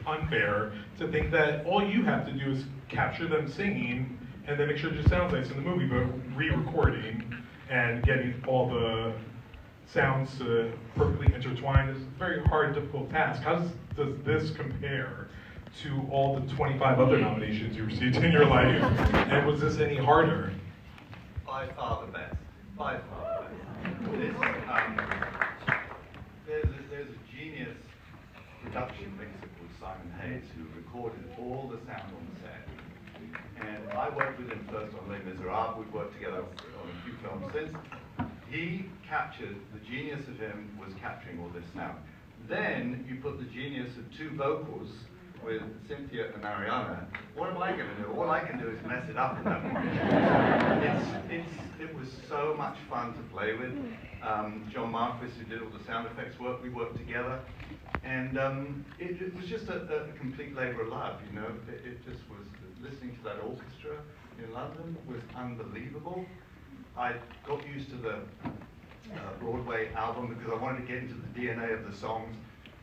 unfair to think that all you have to do is capture them singing and then make sure it just sounds nice in the movie, but re-recording and getting all the sounds to perfectly intertwine is a very hard, difficult task. How does this compare to all the 25 other nominations you received in your life? And was this any harder? By far the best. By far the best. There's a genius production mixer called Simon Hayes who recorded all the sound on the set. And I worked with him first on Les Miserables. We've worked together on a few films since. He captured, the genius of him was capturing all this sound. Then you put the genius of two vocals with Cynthia and Ariana. What am I going to do? All I can do is mess it up in that one. It was so much fun to play with. John Marquis, who did all the sound effects work, we worked together. And it was just a complete labor of love, you know. It just was, listening to that orchestra in London was unbelievable. I got used to the Broadway album because I wanted to get into the DNA of the songs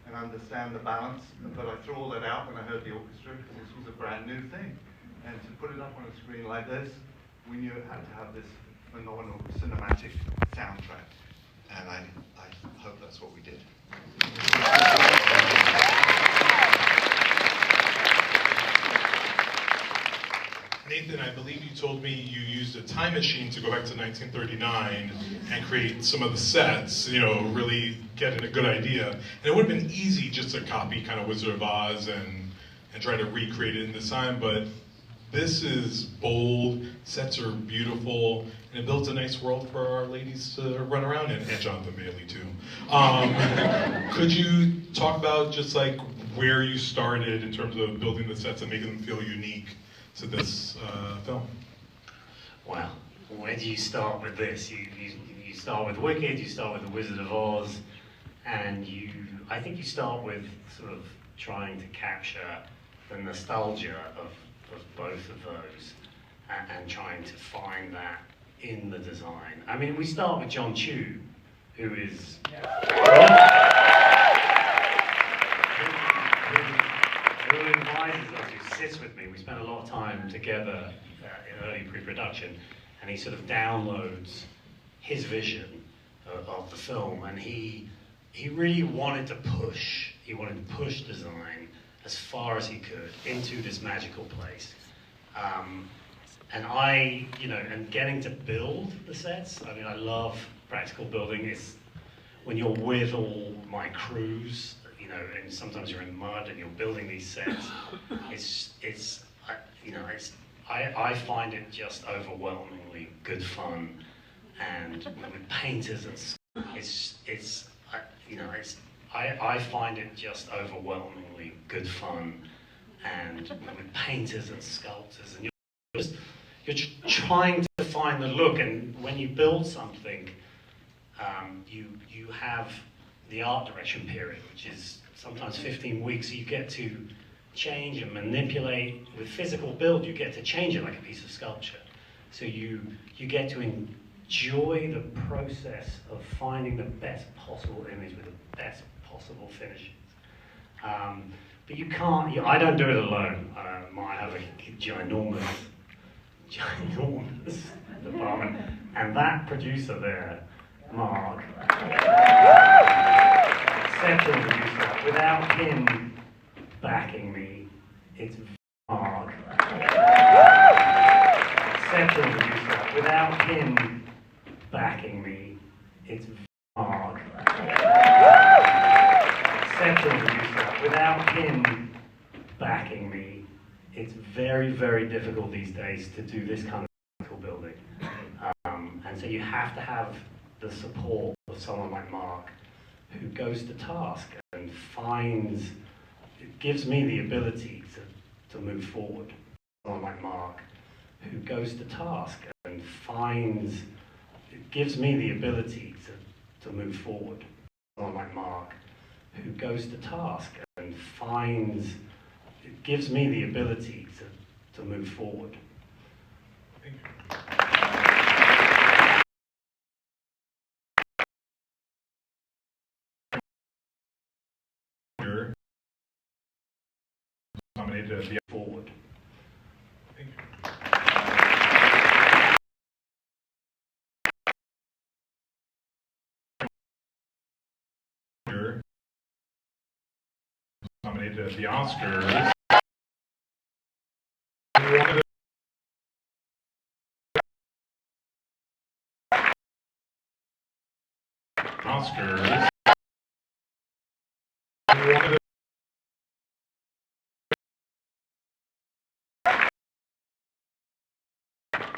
and understand the balance, but I threw all that out when I heard the orchestra because this was a brand new thing. And to put it up on a screen like this, we knew it had to have this phenomenal cinematic soundtrack. And I hope that's what we did. Nathan, I believe you told me you used a time machine to go back to 1939 and create some of the sets, you know, really getting a good idea. And it would have been easy just to copy kind of Wizard of Oz and try to recreate it in this time, but this is bold, sets are beautiful, and it builds a nice world for our ladies to run around in, and Jonathan Bailey too. Could you talk about just like where you started in terms of building the sets and making them feel unique to this film? Well, where do you start with this? You start with Wicked, you start with The Wizard of Oz, and I think you start with sort of trying to capture the nostalgia of both of those and trying to find that in the design. I mean, we start with John Chu, who is who advises us, who sits with me. We spent a lot of time together in early pre-production, and he sort of downloads his vision of the film, and he really wanted to push. He wanted to push design as far as he could into this magical place. And and getting to build the sets, I mean, I love practical building. It's when you're with all my crews, you know, and sometimes you're in mud and you're building these sets, I find it just overwhelmingly good fun. And with painters and I find it just overwhelmingly good fun, and with painters and sculptors, and you're trying to find the look. And when you build something, you have the art direction period, which is sometimes 15 weeks. So you get to change and manipulate. With physical build, you get to change it like a piece of sculpture. So you get to enjoy the process of finding the best possible image with the best possible finishes. But you can't, I don't do it alone. I have a ginormous department. And that producer there, Marc, exceptional producer, without him backing me, it's Marc. Exceptional producer, without him backing me, it's Marc. Exceptional producer, without him backing me, it's very, very difficult these days to do this kind of practical building. And so you have to have the support of someone like Marc, who goes to task and gives me the ability to move forward. Someone like Marc, who goes to task and gives me the ability to move forward. Someone like Marc, who goes to task and gives me the ability to move forward. Thank you. nominated at the forward. Thank you. Nominated at the Oscars. Oscars.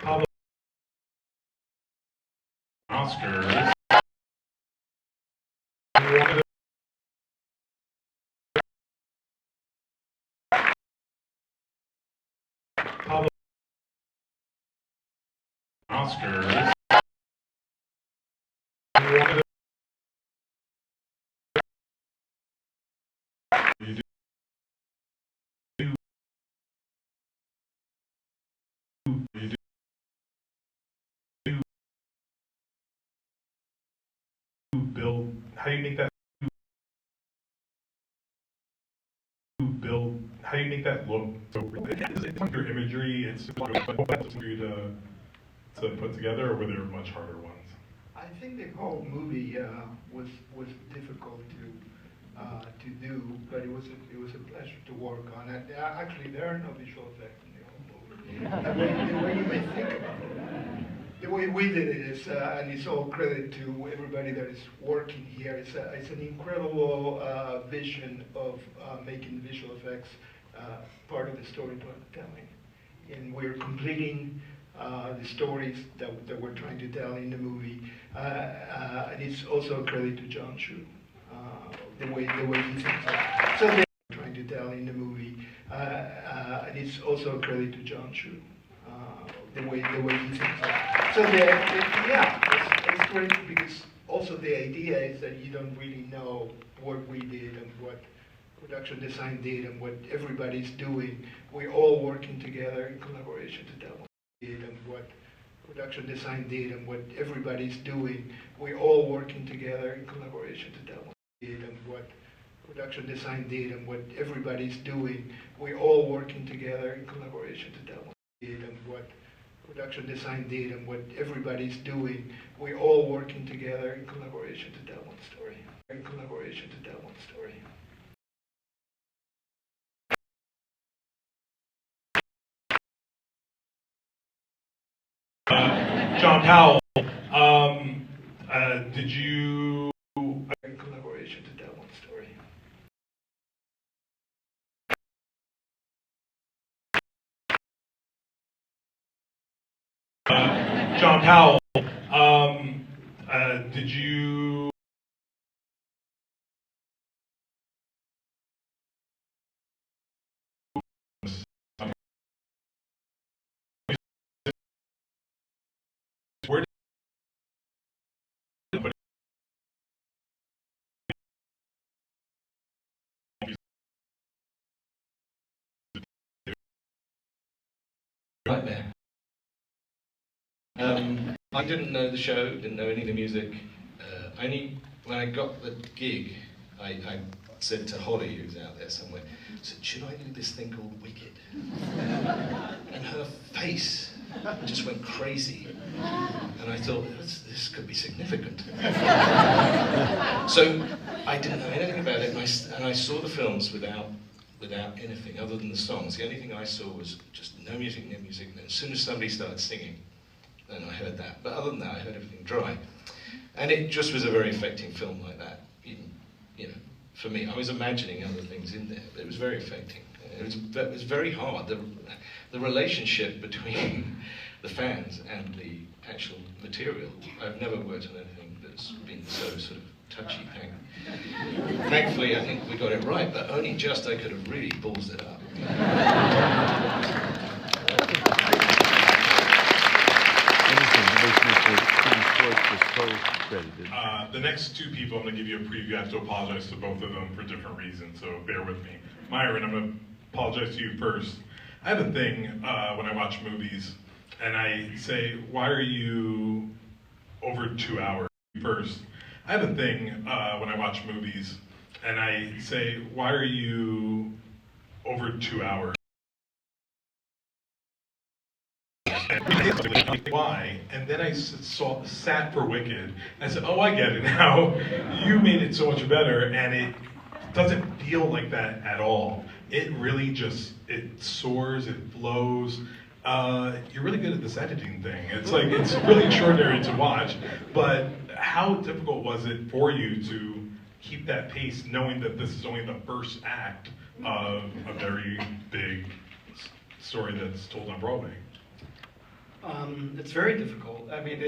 Pablo. Oscars. Pablo. Oscars. You do build, how do you make that build, how do you make that look so it's your imagery, it's for you to put together, or were there much harder ones? I think the whole movie was difficult to do, but it was a pleasure to work on it. Actually, there are no visual effects in the whole movie. The way you may think about it, the way we did it is, and it's all credit to everybody that is working here. It's an incredible vision of making visual effects part of the storytelling, and we're completing the stories that we're trying to tell in the movie, and it's also a credit to John Chu, the way he thinks. So they're trying to tell in the movie, and it's also a credit to John Chu, the way he thinks. So it's great because also the idea is that you don't really know what we did and what production design did and what everybody's doing. We're all working together in collaboration to tell. And what production design did and what everybody's doing, we're all working together in collaboration to tell what did and what production design did and what everybody's doing, we're all working together in collaboration to tell what did and what production design did and what everybody's doing, we're all working together in collaboration to tell one story. In collaboration to tell one story. John Powell, did you... In collaboration to tell one story. John Powell, did you... Where Right there. I didn't know the show, didn't know any of the music. Only when I got the gig, I said to Holly, who's out there somewhere, I said, should I do this thing called Wicked? And her face just went crazy. And I thought, this could be significant. So I didn't know anything about it, and I saw the films without anything other than the songs. The only thing I saw was just no music, no music. And as soon as somebody started singing, then I heard that. But other than that, I heard everything dry. And it just was a very affecting film like that. Even, you know, for me, I was imagining other things in there, but it was very affecting. It was very hard. The relationship between the fans and the actual material. I've never worked on anything that's been so sort of touchy thing. Thankfully, I think we got it right, but only just I could have really ballsed it up. The next two people, I'm going to give you a preview. I have to apologize to both of them for different reasons, so bear with me. Myron, I'm going to apologize to you first. I have a thing when I watch movies, and I say, why are you over 2 hours first? I have a thing when I watch movies, and I say, why are you over 2 hours. Why? And then I sat for Wicked. I said, oh, I get it now. You made it so much better, and it doesn't feel like that at all. It really just, it soars, it flows. You're really good at this editing thing. It's like, it's really extraordinary to watch, but how difficult was it for you to keep that pace, knowing that this is only the first act of a very big story that's told on Broadway? It's very difficult. I mean,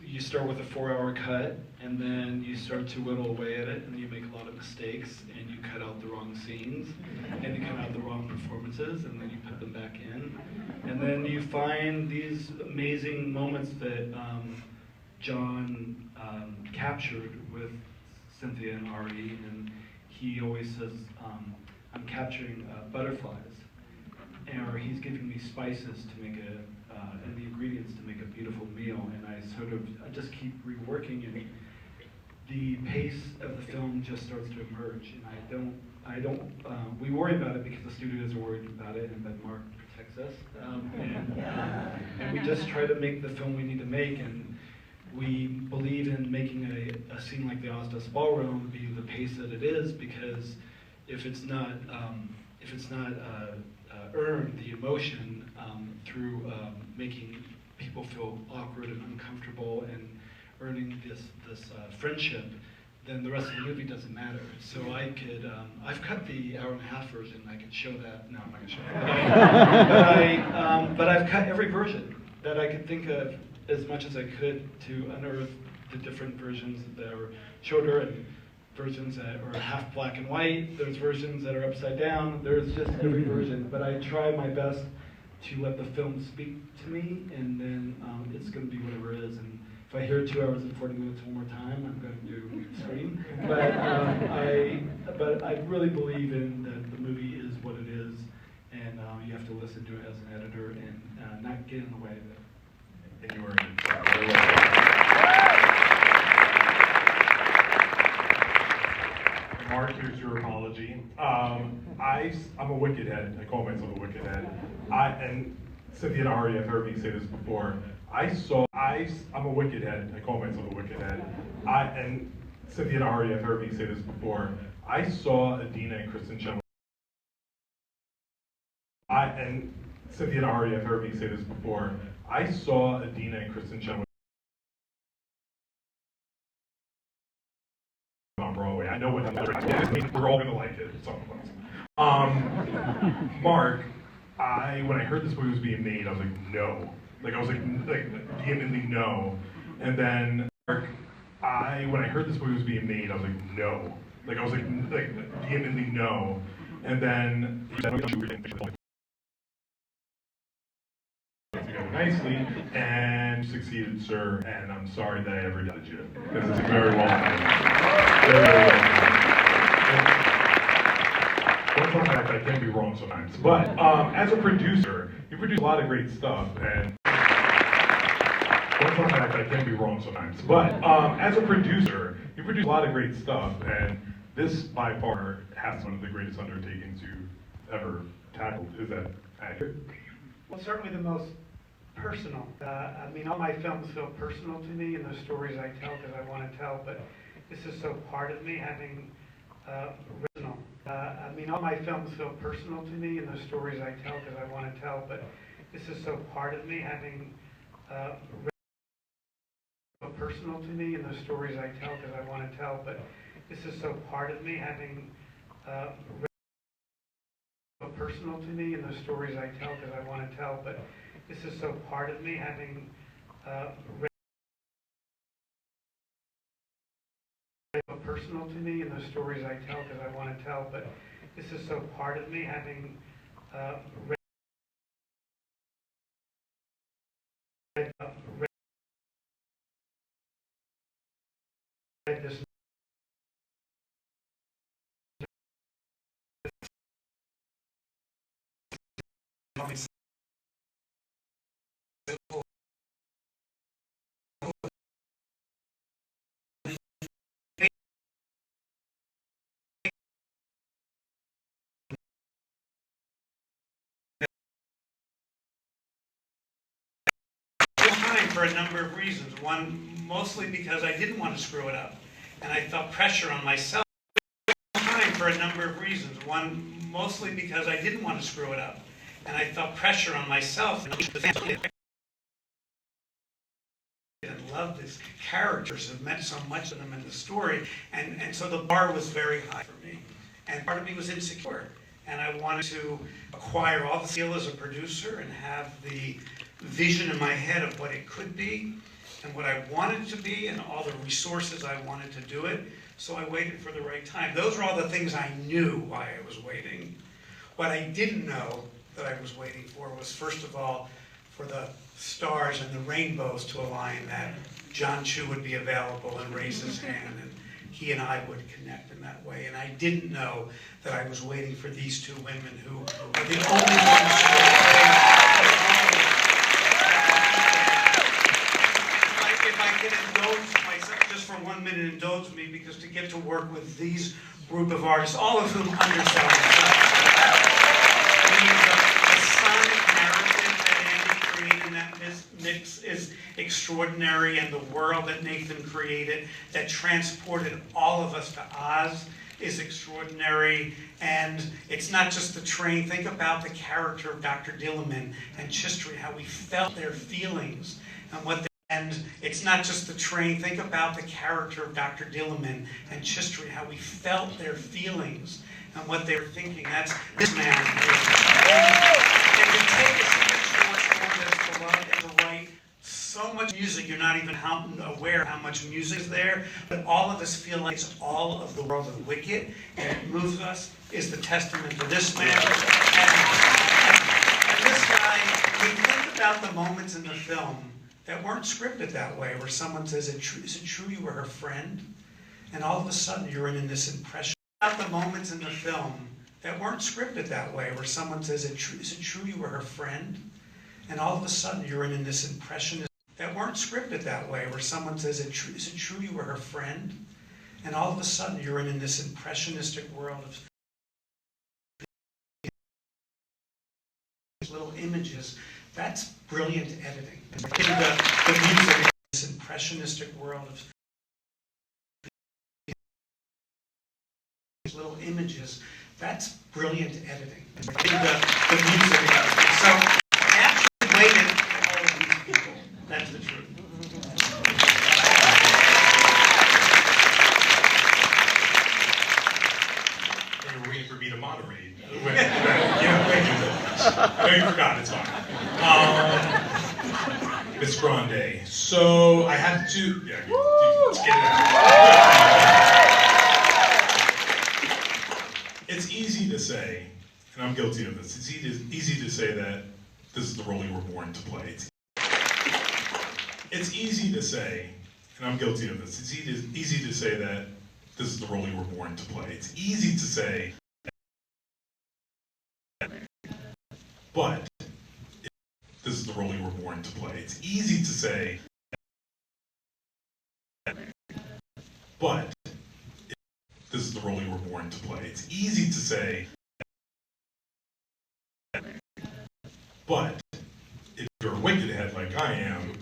you start with a 4-hour cut, and then you start to whittle away at it, and you make a lot of mistakes, and you cut out the wrong scenes, and you cut out the wrong performances, and then you put them back in. And then you find these amazing moments that John captured with Cynthia and Ari, and he always says, I'm capturing butterflies. Or he's giving me spices to make and the ingredients to make a beautiful meal, and I just keep reworking, and the pace of the film just starts to emerge, and we worry about it because the studios are worried about it, and then Marc protects us, and we just try to make the film we need to make, and we believe in making a scene like the Ozdas Ballroom be the pace that it is, because if it's not earn the emotion through making people feel awkward and uncomfortable and earning this friendship, then the rest of the movie doesn't matter. So I've cut the 1.5-hour version. I could show that. No, I'm not going to show that. But I've cut every version that I could think of as much as I could to unearth the different versions that are shorter and versions that are half black and white. There's versions that are upside down. There's just every version. But I try my best to let the film speak to me, and then it's going to be whatever it is. And if I hear 2 hours and 40 minutes one more time, I'm going to scream. But I really believe in that the movie is what it is, and you have to listen to it as an editor and not get in the way of it. And you were Marc, here's your apology. I'm a wicked head. I call myself a wicked head. And Cynthia and Ari have heard me say this before. I'm a wicked head. I call myself a wicked head. And Cynthia and Ari have heard me say this before. I saw Adina and Kristen Chenoweth. And Cynthia and Ari have heard me say this before. I saw Adina and Kristen Chenoweth on Broadway. I know what we're all gonna like it, some of us. Marc, when I heard this movie was being made, I was like, no. I was like vehemently no. And then Marc, when I heard this movie was being made, I was like, no. I was like vehemently no. And then nicely, and you succeeded, sir, and I'm sorry that I ever doubted you, because it's very well done. Very well done. One fun fact, I can be wrong sometimes, but as a producer, you produce a lot of great stuff, and one fun fact, I can be wrong sometimes, but as a producer, you produce a lot of great stuff, and this, by far, has one of the greatest undertakings you've ever tackled. Is that accurate? Well, certainly the most personal. I mean, all my films feel personal to me, and the stories I tell because I want to tell, but this is so part of me, having original. I mean, all my films feel personal to me, and the stories I tell because I want to tell, but this is so part of me, having personal to me, and the stories I tell because I want to tell, but this is so part of me, having personal to me, and the stories I tell because I want to tell, but this is so part of me, having personal to me, and the stories I tell because I want to tell, but this is so part of me, having read this for a number of reasons. One, mostly because I didn't want to screw it up, and I felt pressure on myself. Time for a number of reasons. One, mostly because I didn't want to screw it up, and I felt pressure on myself. And loved these characters, have meant so much to them in the story, and so the bar was very high for me. And part of me was insecure, and I wanted to acquire all the skill as a producer and have the vision in my head of what it could be and what I wanted to be and all the resources I wanted to do it. So I waited for the right time. Those were all the things I knew why I was waiting. What I didn't know that I was waiting for was, first of all, for the stars and the rainbows to align, that John Chu would be available and raise his hand, and he and I would connect in that way. And I didn't know that I was waiting for these two women who are the only ones who if I can indulge myself just for 1 minute, indulge me, because to get to work with these group of artists, all of whom undersell themselves. I mean, the sonic narrative that Andy created in that mix is extraordinary, and the world that Nathan created that transported all of us to Oz is extraordinary. And it's not just the train. Think about the character of Dr. Dillerman and Chistry, how we felt their feelings and what they. And it's not just the train. Think about the character of Dr. Dillerman and Chistry, how we felt their feelings and what they were thinking. That's this man. And to take a short story that's beloved and to write so much music, you're not even aware how much music is there, but all of us feel like it's all of the world of Wicked, and it moves us, is the testament to this man. And this guy, we think about the moments in the film that weren't scripted that way, where someone says, is it true you were her friend? And all of a sudden you're in this impression. About the moments in the film that weren't scripted that way, where someone says, is it true you were her friend? And all of a sudden you're in this impressionist, that weren't scripted that way, where someone says, is it true you were her friend? And all of a sudden you're in this impressionistic world of little images. That's brilliant editing. The music, this impressionistic world of little images. That's brilliant editing. The music. So I actually waited for all of these people. That's the truth. You were waiting for me to moderate. Yeah, thank you. No, you forgot. It's fine. It's Grande. So I had to. Yeah, let's get it out. It's easy to say, and I'm guilty of this. It's easy to say that this is the role you were born to play. It's easy to say, and I'm guilty of this. It's easy to say that this is the role you were born to play. It's easy to say, but this is the role you were born to play. It's easy to say, but this is the role you were born to play. It's easy to say, but if you're a wicked head like I am,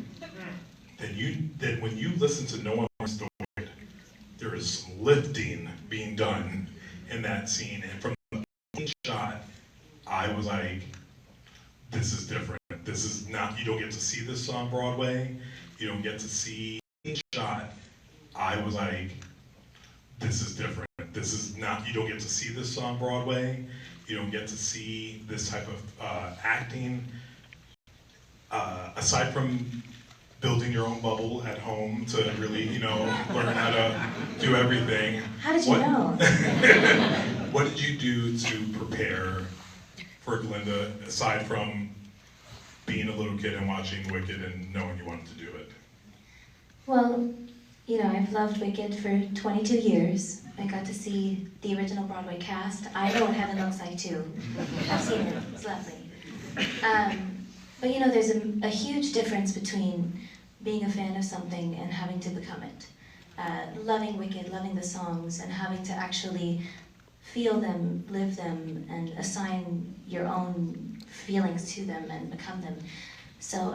then when you listen to No One Wants to Wait, there is some lifting being done in that scene. And from the shot, I was like, this is different. This is not, you don't get to see this on Broadway. You don't get to see each shot. I was like, this is different. This is not, you don't get to see this on Broadway. You don't get to see this type of acting. Aside from building your own bubble at home to really, learn how to do everything. How did you know? What did you do to prepare for Glinda, aside from being a little kid and watching Wicked and knowing you wanted to do it? Well, I've loved Wicked for 22 years. I got to see the original Broadway cast. I know what heaven looks like too. I've seen it. It's lovely. But there's a huge difference between being a fan of something and having to become it. Loving Wicked, loving the songs, and having to actually feel them, live them, and assign your own feelings to them and become them. So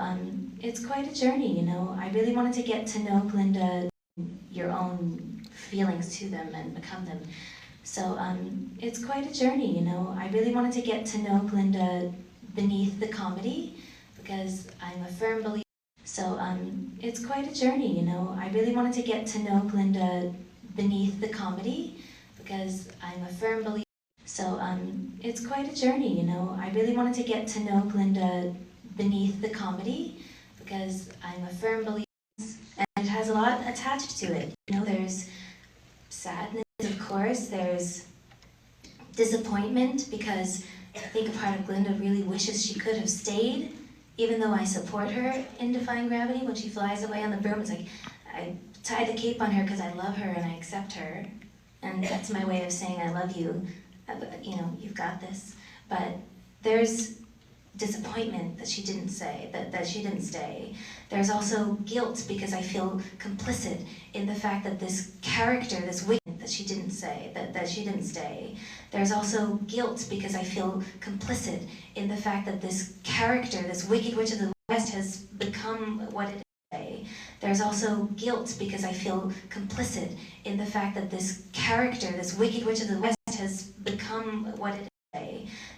it's quite a journey, you know. I really wanted to get to know Glinda, your own feelings to them and become them. So it's quite a journey, you know. I really wanted to get to know Glinda beneath the comedy, because I'm a firm believer. So it's quite a journey, you know. I really wanted to get to know Glinda beneath the comedy, because I'm a firm believer. So it's quite a journey, you know. I really wanted to get to know Glinda beneath the comedy, because I'm a firm believer, and it has a lot attached to it. You know, there's sadness, of course, there's disappointment, because I think a part of Glinda really wishes she could have stayed, even though I support her in Defying Gravity. When she flies away on the broom, it's like, I tie the cape on her because I love her and I accept her, and that's my way of saying I love you. You know, you've got this. But there's disappointment that she didn't say, that she didn't stay. There's also guilt, because I feel complicit in the fact that this character, this wicked, that she didn't say, that she didn't stay. There's also guilt, because I feel complicit in the fact that this character, this Wicked Witch of the West, has become what it is. There's also guilt, because I feel complicit in the fact that this character, this Wicked Witch of the West, has become what it is.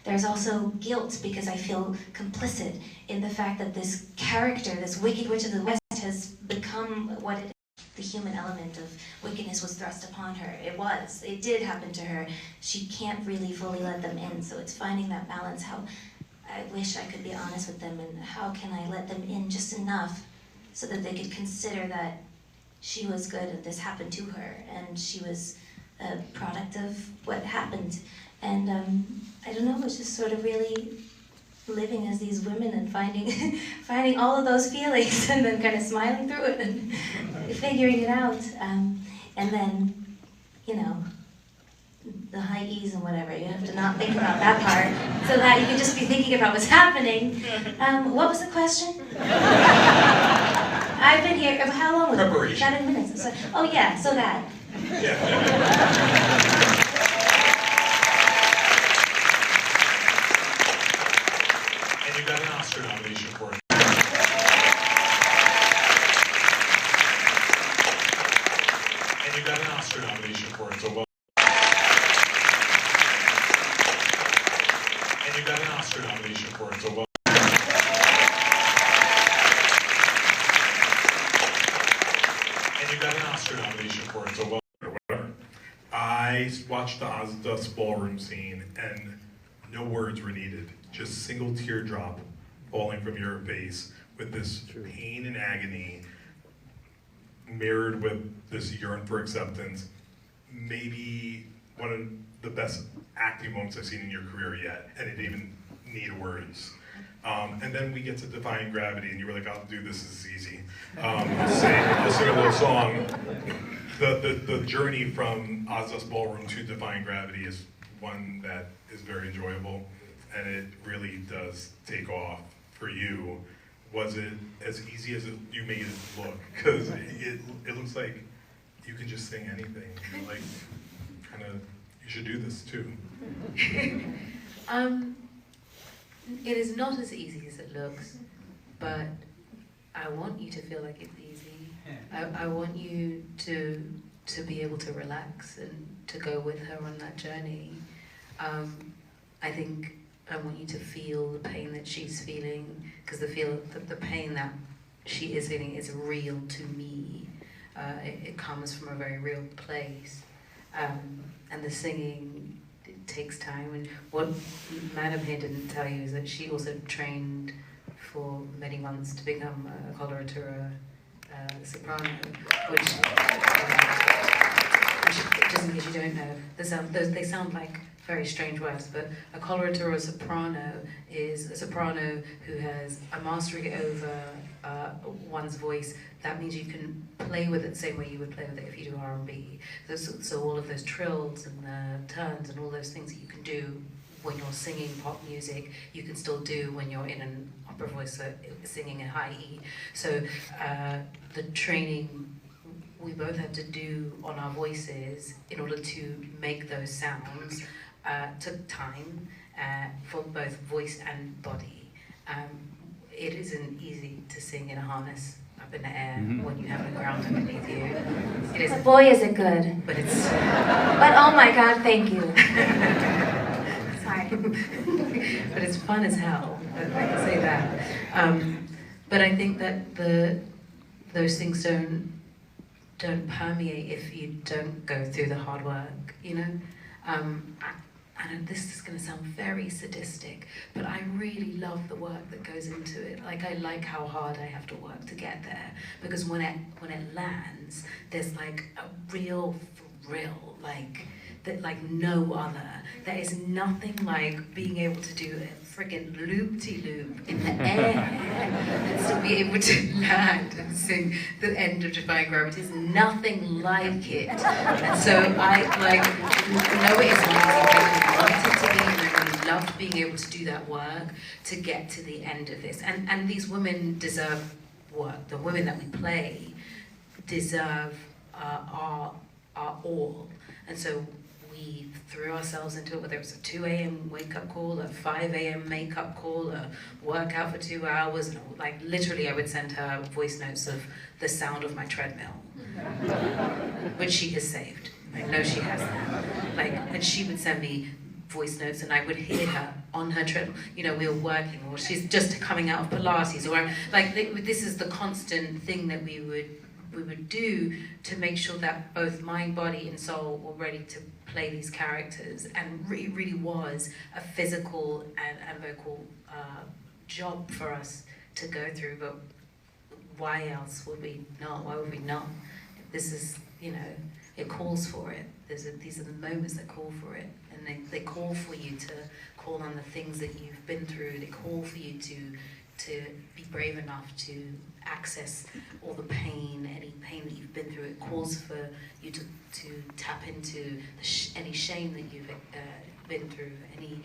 There's also guilt, because I feel complicit in the fact that this character, this Wicked Witch of the West, has become what it is. The human element of wickedness was thrust upon her. It did happen to her. She can't really fully let them in, so it's finding that balance. How I wish I could be honest with them, and how can I let them in just enough so that they could consider that she was good and this happened to her, and she was a product of what happened. And I don't know, it's just sort of really living as these women and finding all of those feelings and then kind of smiling through it and figuring it out. And then, you know, the high E's and whatever, you have to not think about that part so that you can just be thinking about what's happening. What was the question? I've been here, how long was it? Preparation. 7 minutes. So, oh yeah, so that. Yeah. And you got an Oscar nomination for it. And you got an Oscar nomination for it, so well. And you got an Oscar nomination for it, so well. And you got an Oscar nomination for it, so well. Whatever. I watched the Ozdust ballroom scene, and no words were needed. Just single teardrop falling from your face with this pain and agony mirrored with this yearn for acceptance. Maybe one of the best acting moments I've seen in your career yet, and it didn't even need words. And then we get to Defying Gravity, and you were like, I'll do this is easy. I'll sing a little song. The journey from Ozdust Ballroom to Defying Gravity is one that is very enjoyable, and it really does take off for you. Was it as easy as you made it look? Because it looks like you can just sing anything. You're like, kind of, you should do this too. It is not as easy as it looks, but I want you to feel like it's easy. I want you to be able to relax and to go with her on that journey. I think I want you to feel the pain that she's feeling, because the pain that she is feeling is real to me. It comes from a very real place. And the singing, it takes time. And what Madam here didn't tell you is that she also trained for many months to become a coloratura soprano, which just in case you don't know, they sound like very strange words, but a coloratura soprano is a soprano who has a mastery over one's voice. That means you can play with it the same way you would play with it if you do R&B. So all of those trills and turns and all those things that you can do when you're singing pop music, you can still do when you're in an opera voice, so singing a high E. So the training we both had to do on our voices in order to make those sounds took time for both voice and body. it isn't easy to sing in a harness up in the air when you have the ground underneath you. It isn't. Boy, is it good. But it's... But oh my God, thank you. Sorry. But it's fun as hell, I can say that. But I think that those things don't permeate if you don't go through the hard work, you know? And this is going to sound very sadistic, but I really love the work that goes into it. Like, I like how hard I have to work to get there, because when it lands, there's like a real thrill, like no other. There is nothing like being able to do a friggin' loop-de-loop in the air and still be able to land and sing the end of Defying Gravity. There's nothing like it. And so I know it isn't easy, but I wanted to be, and I really loved being able to do that work to get to the end of this. And these women deserve work. The women that we play deserve our all. And so we threw ourselves into it, whether it was a 2 a.m. wake-up call, a 5 a.m. makeup call, a workout for 2 hours, and like literally I would send her voice notes of the sound of my treadmill, which she has saved. I know she has that. Like, and she would send me voice notes and I would hear her on her treadmill. You know, we were working, or she's just coming out of Pilates, or like this is the constant thing that we would do to make sure that both mind, body, and soul were ready to play these characters, and it really was a physical and vocal job for us to go through. But why else would we not? Why would we not? This is, you know, it calls for it. These are the moments that call for it, and they call for you to call on the things that you've been through. They call for you to be brave enough to access all the pain, any pain that you've been through. It calls for you to tap into any shame that you've been through, any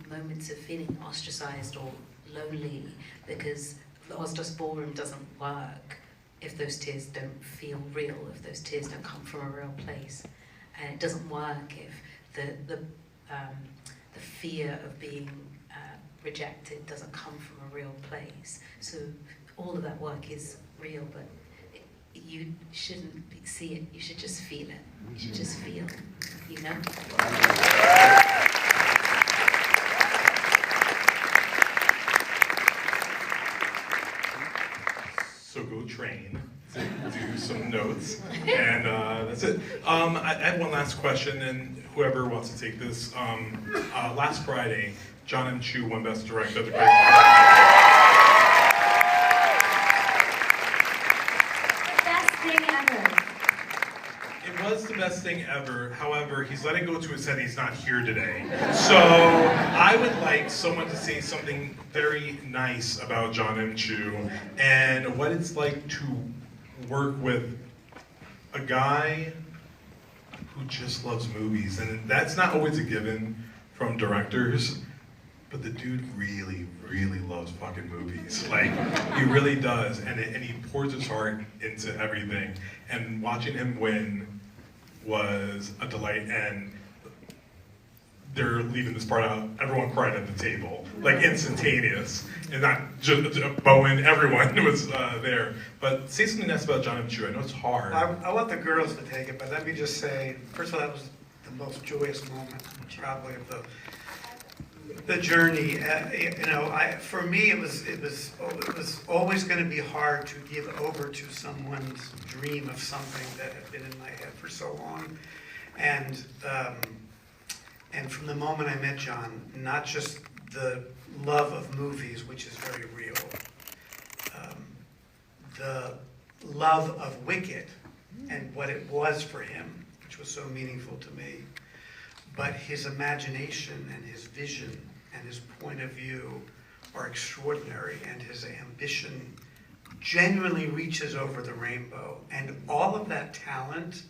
moments of feeling ostracized or lonely, because the Ostos Ballroom doesn't work if those tears don't feel real, if those tears don't come from a real place. And it doesn't work if the fear of being rejected doesn't come from a real place. So all of that work is real, but you shouldn't see it, you should just feel it. You should just feel, you know? So go train, do some notes, and that's it. I have one last question, and whoever wants to take this. Last Friday, John M. Chu won Best Director at the Great Best thing ever. It was the best thing ever. However, he's letting go to his head. He's not here today. So I would like someone to say something very nice about John M. Chu and what it's like to work with a guy who just loves movies. And that's not always a given from directors. But the dude really, really loves fucking movies. Like, he really does, and he pours his heart into everything. And watching him win was a delight, and they're leaving this part out. Everyone cried at the table, like instantaneous. And not just Bowen, everyone was there. But say something nice about John M. Chu. I know it's hard. I want the girls to take it, but let me just say, first of all, that was the most joyous moment, probably, of the journey. You know, for me, it was always going to be hard to give over to someone's dream of something that had been in my head for so long, and from the moment I met John, not just the love of movies, which is very real, the love of Wicked and what it was for him, which was so meaningful to me, but his imagination and his vision and his point of view are extraordinary, and his ambition genuinely reaches over the rainbow. And all of that talent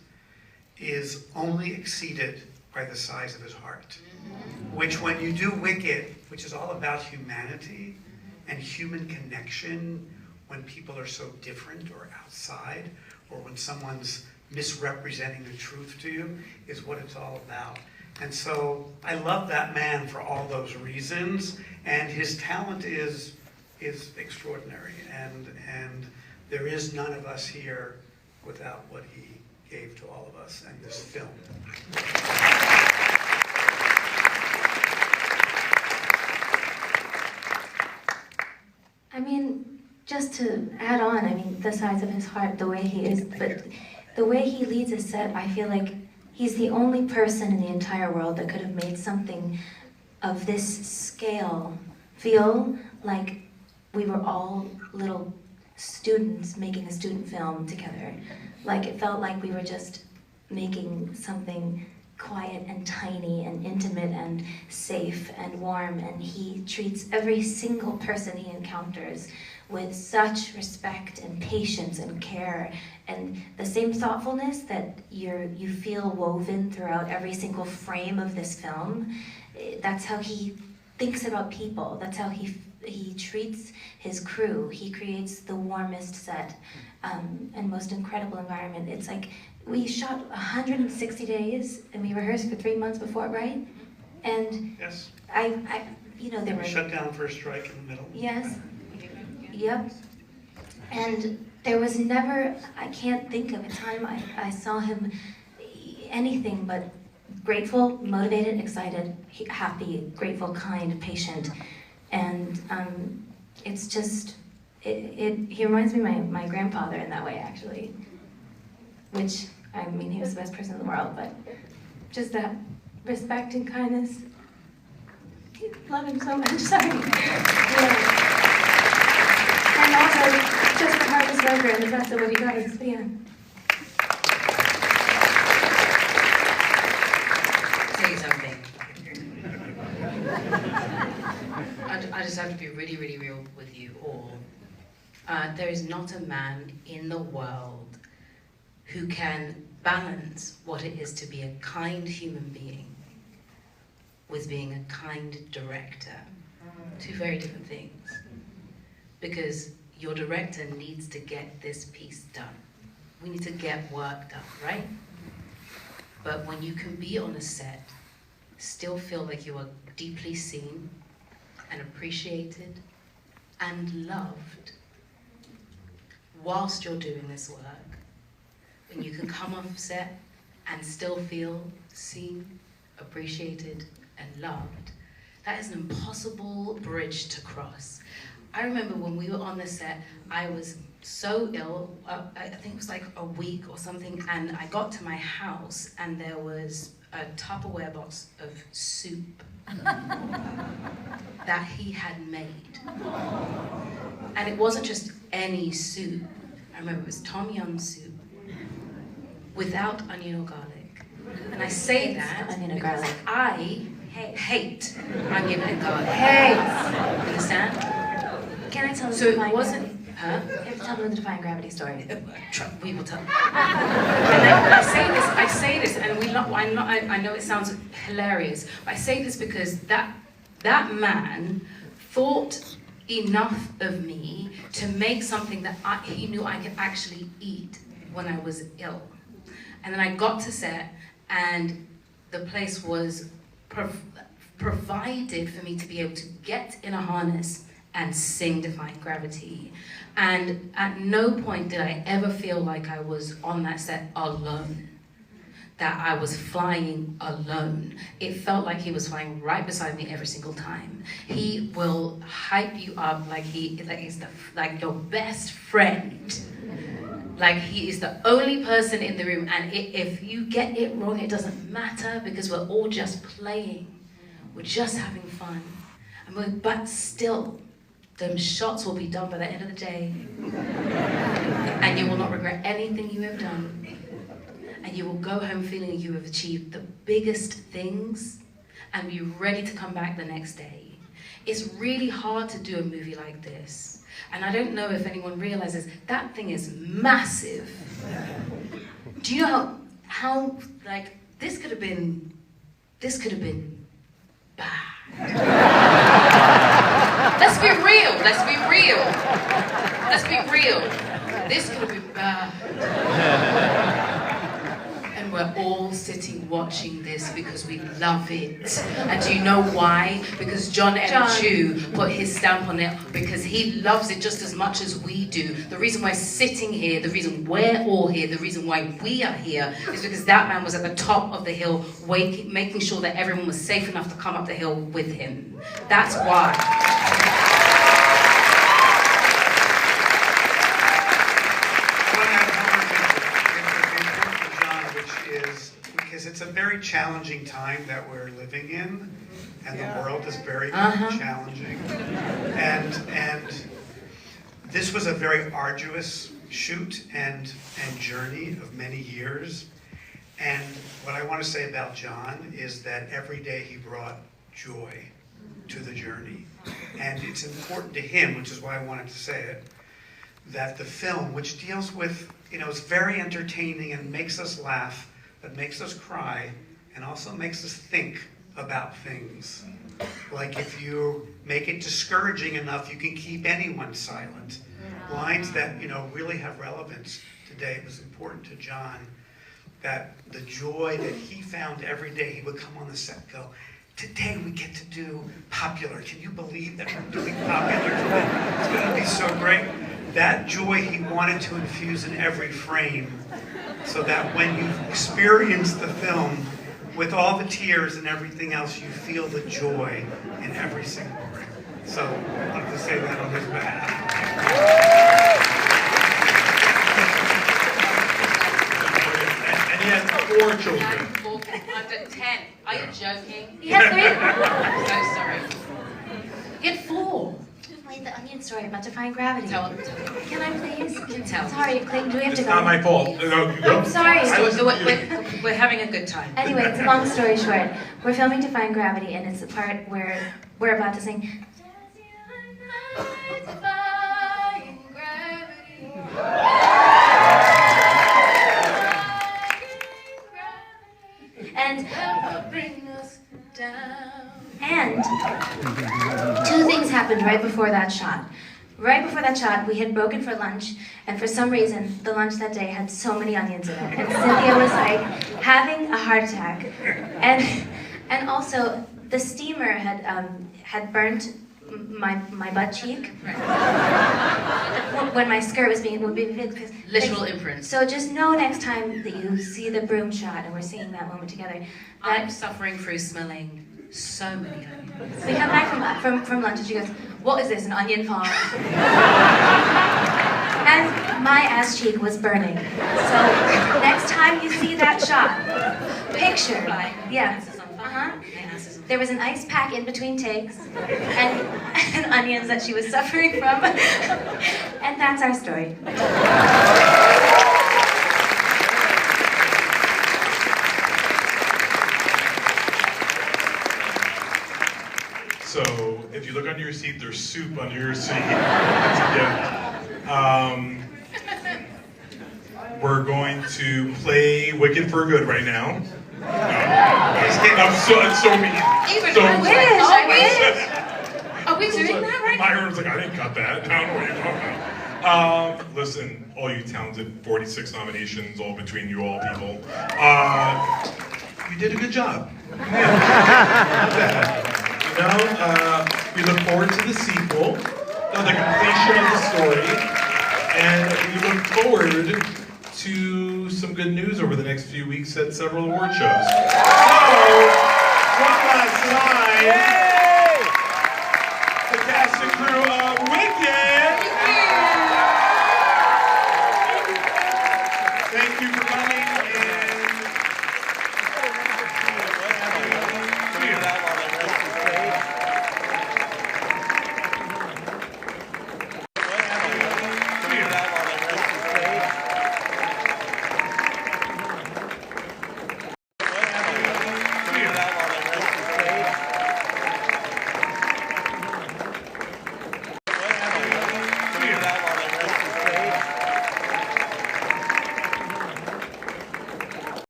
is only exceeded by the size of his heart. Which, when you do Wicked, which is all about humanity and human connection, when people are so different or outside, or when someone's misrepresenting the truth to you, is what it's all about. And so I love that man for all those reasons, and his talent is is extraordinary, and there is none of us here without what he gave to all of us and this film. I mean, just to add on, I mean, the size of his heart, the way he is, but the way he leads a set, I feel like he's the only person in the entire world that could have made something of this scale feel like we were all little students making a student film together. Like, it felt like we were just making something quiet and tiny and intimate and safe and warm, and he treats every single person he encounters with such respect and patience and care, and the same thoughtfulness that you feel woven throughout every single frame of this film. That's how he thinks about people. That's how he treats his crew. He creates the warmest set and most incredible environment. It's like we shot 160 days and we rehearsed for 3 months before, right? And Yes. I you know, there We were shut down for a strike in the middle. Yes. Yep. And there was never, I can't think of a time I saw him anything but grateful, motivated, excited, happy, grateful, kind, patient. And it's just, he reminds me of my grandfather in that way, actually. Which, I mean, he was the best person in the world, but just that respect and kindness. Love him so much, sorry. Yeah. And also, just the hardest worker and the best at what he does, yeah. Tell you something. I just have to be really, really real with you all. There is not a man in the world who can balance what it is to be a kind human being with being a kind director. Two very different things. Because your director needs to get this piece done. We need to get work done, right? But when you can be on a set, still feel like you are deeply seen and appreciated and loved whilst you're doing this work, when you can come off set and still feel seen, appreciated, and loved, that is an impossible bridge to cross. I remember when we were on the set, I was so ill, I think it was like a week or something, and I got to my house and there was a Tupperware box of soup that he had made. And it wasn't just any soup. I remember it was Tom Yum soup without onion or garlic. And I say that onion and because garlic. I hate onion and garlic. Hate! Understand? Can I tell So it wasn't, huh? You have to tell them the Defying Gravity story. We will tell. And I say this, and I know it sounds hilarious, but I say this because that man thought enough of me to make something that he knew I could actually eat when I was ill. And then I got to set, and the place was provided for me to be able to get in a harness and sing Defying Gravity. And at no point did I ever feel like I was on that set alone, that I was flying alone. It felt like he was flying right beside me every single time. He will hype you up like he's like your best friend. Like he is the only person in the room, and if you get it wrong, it doesn't matter because we're all just playing. We're just having fun. But still, them shots will be done by the end of the day. And you will not regret anything you have done. And you will go home feeling you have achieved the biggest things and be ready to come back the next day. It's really hard to do a movie like this. And I don't know if anyone realizes that thing is massive. Do you know how like, this could have been bad. Let's be real, let's be real. Let's be real. This could have been bad. And we're all sitting watching this because we love it. And do you know why? Because John M. Chu put his stamp on it because he loves it just as much as we do. The reason we're sitting here, the reason we're all here, the reason why we are here is because that man was at the top of the hill making sure that everyone was safe enough to come up the hill with him. That's why. Because it's a very challenging time that we're living in, and the world is very challenging. And this was a very arduous shoot and journey of many years. And what I want to say about John is that every day he brought joy to the journey. And it's important to him, which is why I wanted to say it, that the film, which deals with, it's very entertaining and makes us laugh, but makes us cry, and also makes us think about things. Like if you make it discouraging enough, you can keep anyone silent. Lines that, really have relevance today. It was important to John that the joy that he found every day, he would come on the set and go, today we get to do Popular. Can you believe that we're doing Popular today? It's going to be so great. That joy he wanted to infuse in every frame, so that when you experience the film, with all the tears and everything else, you feel the joy in every single frame. So I wanted to say that on his behalf. And he has 4 children. 4 under 10. Are you joking? He had 3. So sorry. He had 4. Wait, the onion story about defying gravity. Tell him. Can I please? You can tell. Sorry, Clayton, do we have It's to go? not my fault. No, you go. I'm sorry. We're having a good time. Anyway, it's a long story short. We're filming Defying Gravity, and it's the part where we're about to sing. Defying gravity. And 2 things happened right before that shot. Right before that shot, we had broken for lunch, and for some reason, the lunch that day had so many onions in it. And Cynthia was like having a heart attack. And also, the steamer had burnt my butt cheek when my skirt was being Literal imprints. So just know next time that you see the broom shot and we're seeing that moment together. I'm suffering through smelling so many onions. We come back from lunch and she goes, "What is this, an onion farm?" And my ass cheek was burning. So next time you see that shot, picture, there was an ice pack in between takes and onions that she was suffering from. And that's our story. So if you look under your seat, there's soup under your seat. Yeah. We're going to play Wicked for Good right now. No, I'm so mean. Even So, I wish. Are we doing that right now? Myron was like, I didn't cut that. I don't know what you're talking about. Listen, all you talented 46 nominations, all between you all people. You did a good job. We look forward to the sequel, the completion of the story, and we look forward to some good news over the next few weeks at several award shows. So, one last time.